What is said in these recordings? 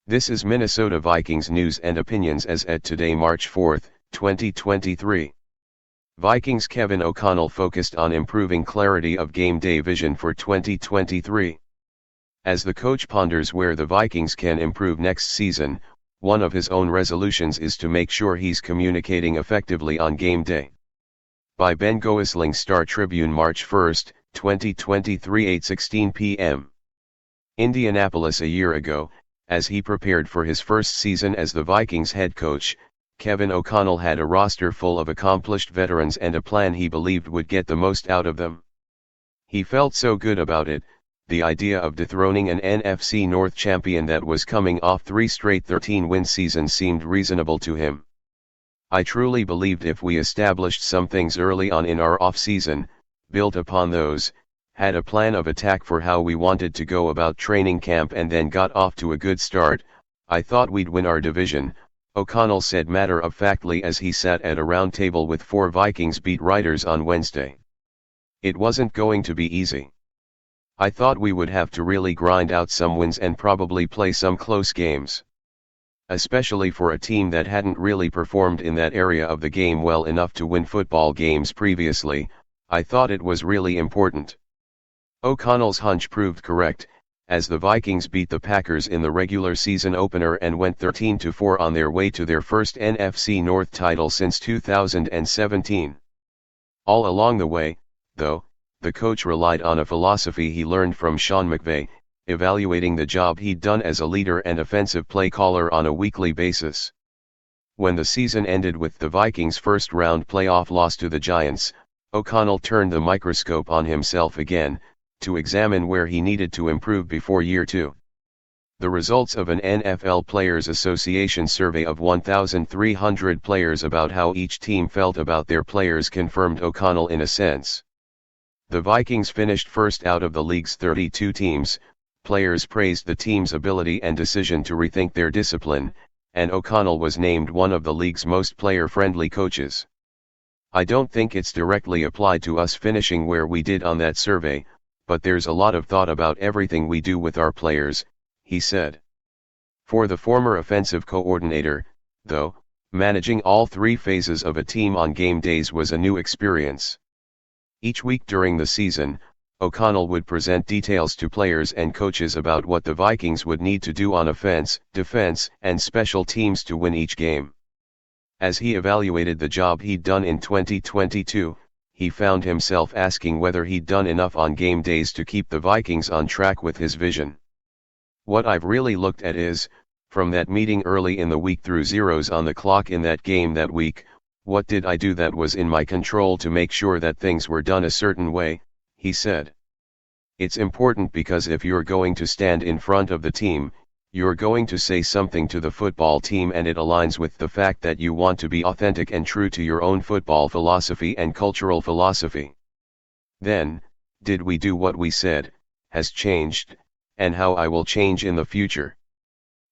This is Minnesota Vikings News and Opinions as at today March 4, 2023. Vikings Kevin O'Connell focused on improving clarity of game day vision for 2023. As the coach ponders where the Vikings can improve next season, one of his own resolutions is to make sure he's communicating effectively on game day. By Ben Goesling, Star Tribune, March 1, 2023, 8:16 p.m. Indianapolis. A year ago, as he prepared for his first season as the Vikings head coach, Kevin O'Connell had a roster full of accomplished veterans and a plan he believed would get the most out of them. He felt so good about it. The idea of dethroning an NFC North champion that was coming off 3 straight 13-win seasons seemed reasonable to him. I truly believed if we established some things early on in our off-season, built upon those, had a plan of attack for how we wanted to go about training camp and then got off to a good start, I thought we'd win our division, O'Connell said matter-of-factly as he sat at a round table with 4 Vikings beat writers on Wednesday. It wasn't going to be easy. I thought we would have to really grind out some wins and probably play some close games. Especially for a team that hadn't really performed in that area of the game well enough to win football games previously, I thought it was really important. O'Connell's hunch proved correct, as the Vikings beat the Packers in the regular season opener and went 13-4 on their way to their first NFC North title since 2017. All along the way, though, the coach relied on a philosophy he learned from Sean McVay, evaluating the job he'd done as a leader and offensive play caller on a weekly basis. When the season ended with the Vikings' first-round playoff loss to the Giants, O'Connell turned the microscope on himself again, to examine where he needed to improve before year 2. The results of an NFL Players Association survey of 1,300 players about how each team felt about their players confirmed O'Connell in a sense. The Vikings finished first out of the league's 32 teams. Players praised the team's ability and decision to rethink their discipline, and O'Connell was named one of the league's most player-friendly coaches. I don't think it's directly applied to us finishing where we did on that survey, but there's a lot of thought about everything we do with our players, he said. For the former offensive coordinator, though, managing all 3 phases of a team on game days was a new experience. Each week during the season, O'Connell would present details to players and coaches about what the Vikings would need to do on offense, defense, and special teams to win each game. As he evaluated the job he'd done in 2022, he found himself asking whether he'd done enough on game days to keep the Vikings on track with his vision. What I've really looked at is, from that meeting early in the week through zeros on the clock in that game that week, what did I do that was in my control to make sure that things were done a certain way, he said. It's important because if you're going to stand in front of the team, you're going to say something to the football team and it aligns with the fact that you want to be authentic and true to your own football philosophy and cultural philosophy. Then, did we do what we said, has changed, and how I will change in the future.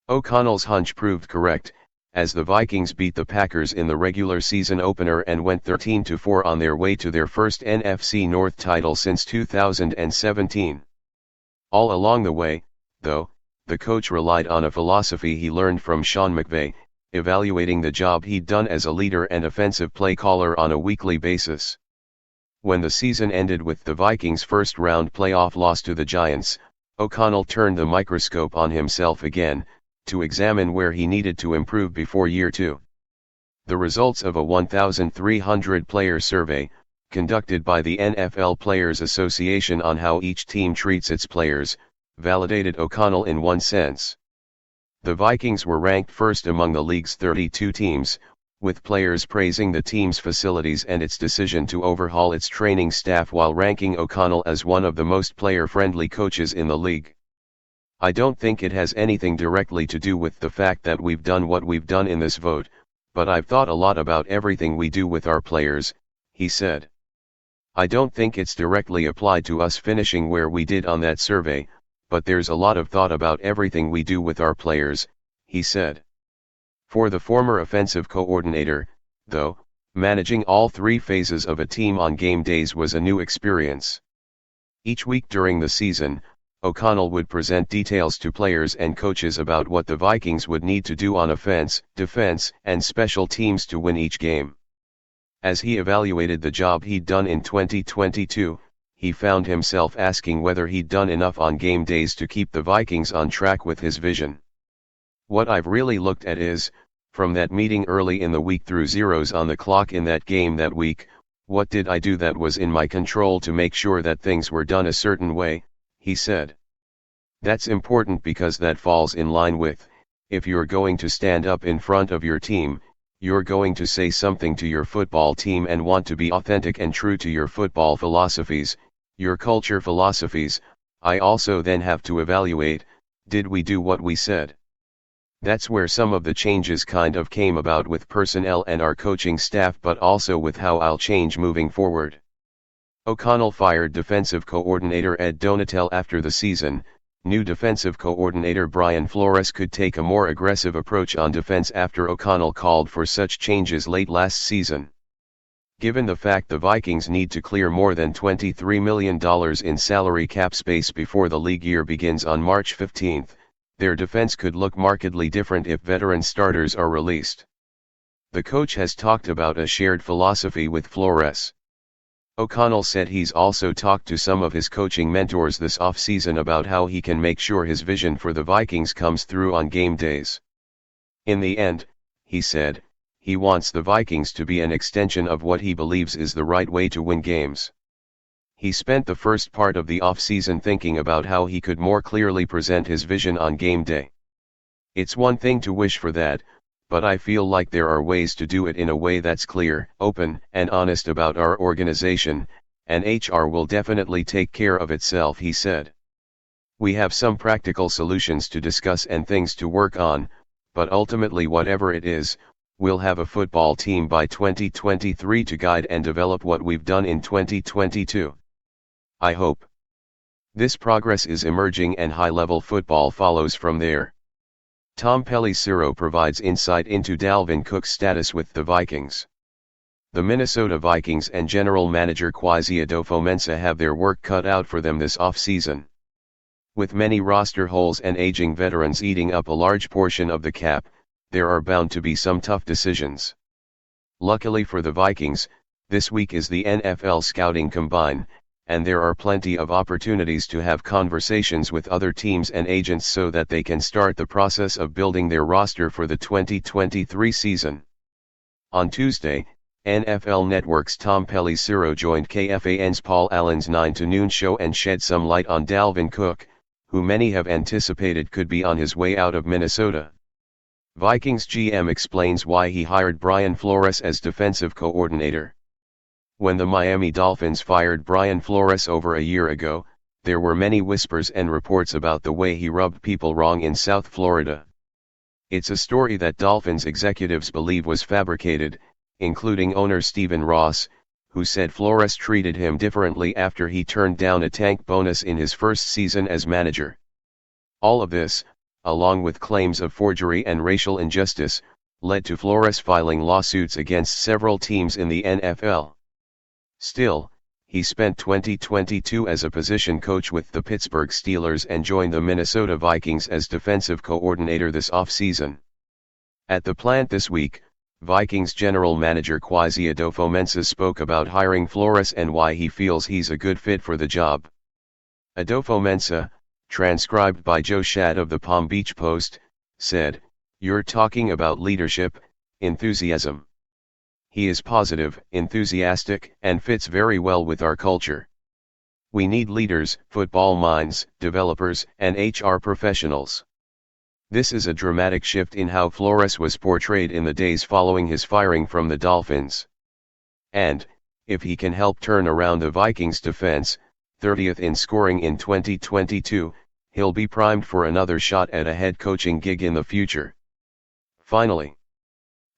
O'Connell's hunch proved correct, as the Vikings beat the Packers in the regular season opener and went 13-4 on their way to their first NFC North title since 2017. All along the way, though, the coach relied on a philosophy he learned from Sean McVay, evaluating the job he'd done as a leader and offensive play caller on a weekly basis. When the season ended with the Vikings' first-round playoff loss to the Giants, O'Connell turned the microscope on himself again, to examine where he needed to improve before year 2. The results of a 1,300-player survey, conducted by the NFL Players Association on how each team treats its players, validated O'Connell in one sense. The Vikings were ranked first among the league's 32 teams, with players praising the team's facilities and its decision to overhaul its training staff while ranking O'Connell as one of the most player-friendly coaches in the league. I don't think it has anything directly to do with the fact that we've done what we've done in this vote, but I've thought a lot about everything we do with our players, he said. I don't think it's directly applied to us finishing where we did on that survey, but there's a lot of thought about everything we do with our players, he said. For the former offensive coordinator, though, managing all 3 phases of a team on game days was a new experience. Each week during the season, O'Connell would present details to players and coaches about what the Vikings would need to do on offense, defense, and special teams to win each game. As he evaluated the job he'd done in 2022, he found himself asking whether he'd done enough on game days to keep the Vikings on track with his vision. "What I've really looked at is, from that meeting early in the week through zeros on the clock in that game that week, what did I do that was in my control to make sure that things were done a certain way," he said. That's important because that falls in line with, if you're going to stand up in front of your team, you're going to say something to your football team and want to be authentic and true to your football philosophies, your culture philosophies. I also then have to evaluate, did we do what we said? That's where some of the changes kind of came about with personnel and our coaching staff, but also with how I'll change moving forward. O'Connell fired defensive coordinator Ed Donatel after the season. New defensive coordinator Brian Flores could take a more aggressive approach on defense after O'Connell called for such changes late last season. Given the fact the Vikings need to clear more than $23 million in salary cap space before the league year begins on March 15, their defense could look markedly different if veteran starters are released. The coach has talked about a shared philosophy with Flores. O'Connell said he's also talked to some of his coaching mentors this offseason about how he can make sure his vision for the Vikings comes through on game days. In the end, he said, he wants the Vikings to be an extension of what he believes is the right way to win games. He spent the first part of the offseason thinking about how he could more clearly present his vision on game day. It's one thing to wish for that, but I feel like there are ways to do it in a way that's clear, open, and honest about our organization, and HR will definitely take care of itself, he said. We have some practical solutions to discuss and things to work on, but ultimately whatever it is, we'll have a football team by 2023 to guide and develop what we've done in 2022. I hope. This progress is emerging and high-level football follows from there. Tom Pelissero provides insight into Dalvin Cook's status with the Vikings. The Minnesota Vikings and general manager Kwesi Adofo-Mensah have their work cut out for them this offseason. With many roster holes and aging veterans eating up a large portion of the cap, there are bound to be some tough decisions. Luckily for the Vikings, this week is the NFL Scouting Combine, and there are plenty of opportunities to have conversations with other teams and agents so that they can start the process of building their roster for the 2023 season. On Tuesday, NFL Network's Tom Pelissero joined KFAN's Paul Allen's 9 to noon show and shed some light on Dalvin Cook, who many have anticipated could be on his way out of Minnesota. Vikings GM explains why he hired Brian Flores as defensive coordinator. When the Miami Dolphins fired Brian Flores over a year ago, there were many whispers and reports about the way he rubbed people wrong in South Florida. It's a story that Dolphins executives believe was fabricated, including owner Stephen Ross, who said Flores treated him differently after he turned down a tank bonus in his first season as manager. All of this, along with claims of forgery and racial injustice, led to Flores filing lawsuits against several teams in the NFL. Still, he spent 2022 as a position coach with the Pittsburgh Steelers and joined the Minnesota Vikings as defensive coordinator this offseason. At the plant this week, Vikings general manager Kwesi Adofo-Mensah spoke about hiring Flores and why he feels he's a good fit for the job. Adofo-Mensah, transcribed by Joe Schad of the Palm Beach Post, said, "You're talking about leadership, enthusiasm. He is positive, enthusiastic, and fits very well with our culture. We need leaders, football minds, developers, and HR professionals." This is a dramatic shift in how Flores was portrayed in the days following his firing from the Dolphins. And, if he can help turn around the Vikings defense, 30th in scoring in 2022, he'll be primed for another shot at a head coaching gig in the future. Finally,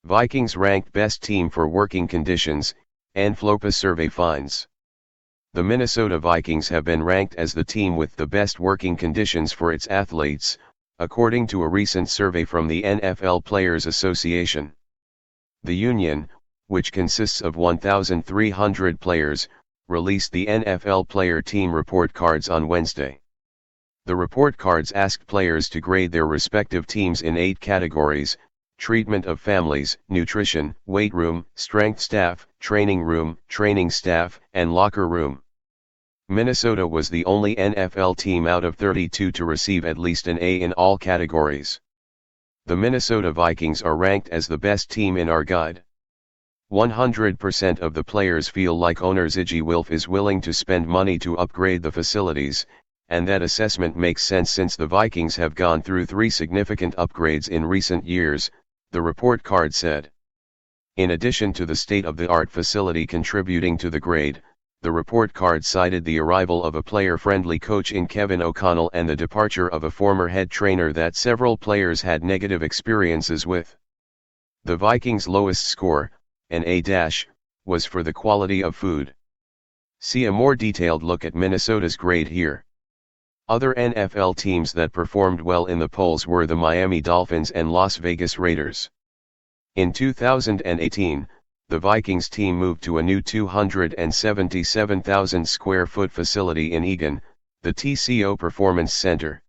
Vikings ranked best team for working conditions, NFLPA survey finds. The Minnesota Vikings have been ranked as the team with the best working conditions for its athletes, according to a recent survey from the NFL Players Association. The union, which consists of 1,300 players, released the NFL Player Team Report Cards on Wednesday. The report cards asked players to grade their respective teams in 8 categories: treatment of families, nutrition, weight room, strength staff, training staff, and locker room. Minnesota was the only NFL team out of 32 to receive at least an A in all categories. The Minnesota Vikings are ranked as the best team in our guide. 100% of the players feel like owner Ziggy Wilf is willing to spend money to upgrade the facilities, and that assessment makes sense since the Vikings have gone through 3 significant upgrades in recent years, the report card said. In addition to the state-of-the-art facility contributing to the grade, the report card cited the arrival of a player-friendly coach in Kevin O'Connell and the departure of a former head trainer that several players had negative experiences with. The Vikings' lowest score, an A-, was for the quality of food. See a more detailed look at Minnesota's grade here. Other NFL teams that performed well in the polls were the Miami Dolphins and Las Vegas Raiders. In 2018, the Vikings team moved to a new 277,000 square foot facility in Eagan, the TCO Performance Center.